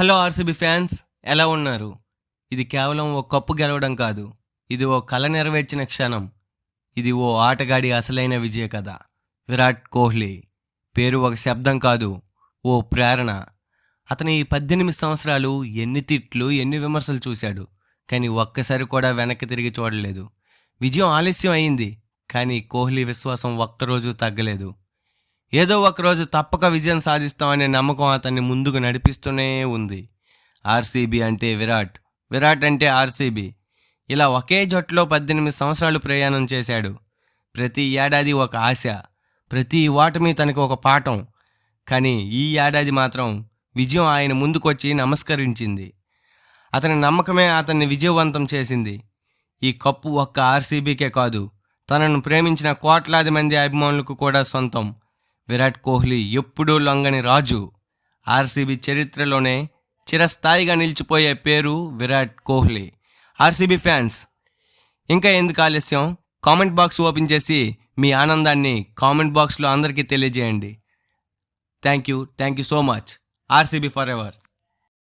Hello RCB fans, ఎలా ఉన్నారు? ఇది కేవలం ఓ కప్పు గెలవడం కాదు, ఇది ఓ కల నెరవేర్చిన క్షణం. ఇది ఓ ఆటగాడి అసలైన విజయ కథ. విరాట్ కోహ్లీ పేరు ఒక శబ్దం కాదు, ఓ ప్రేరణ. అతను ఈ 18 సంవత్సరాలు ఎన్ని తిట్లు, ఎన్ని విమర్శలు చూశాడు, కానీ ఒక్కసారి కూడా వెనక్కి తిరిగి చూడలేదు. విజయం ఆలస్యం అయింది, కానీ కోహ్లీ విశ్వాసం ఒక్కరోజు తగ్గలేదు. ఏదో ఒకరోజు తప్పక విజయం సాధిస్తామనే నమ్మకం అతన్ని ముందుకు నడిపిస్తూనే ఉంది. ఆర్సీబీ అంటే విరాట్, విరాట్ అంటే ఆర్సీబీ. ఇలా ఒకే జట్టులో 18 సంవత్సరాలు ప్రయాణం చేశాడు. ప్రతి ఏడాది ఒక ఆశ, ప్రతి ఓటమి తనకు ఒక పాఠం. కానీ ఈ ఏడాది మాత్రం విజయం ఆయన ముందుకొచ్చి నమస్కరించింది. అతని నమ్మకమే అతన్ని విజయవంతం చేసింది. ఈ కప్పు ఒక్క ఆర్సీబీకే కాదు, తనను ప్రేమించిన కోట్లాది మంది అభిమానులకు కూడా సొంతం. విరాట్ కోహ్లీ ఎప్పుడూ లొంగని రాజు. ఆర్సీబీ చరిత్రలోనే చిరస్థాయిగా నిలిచిపోయే పేరు విరాట్ కోహ్లీ. ఆర్సీబీ ఫ్యాన్స్, ఇంకా ఎందుకు ఆలస్యం? కామెంట్ బాక్స్ ఓపెన్ చేసి మీ ఆనందాన్ని కామెంట్ బాక్స్లో అందరికీ తెలియజేయండి. Thank you so much. RCB for ever.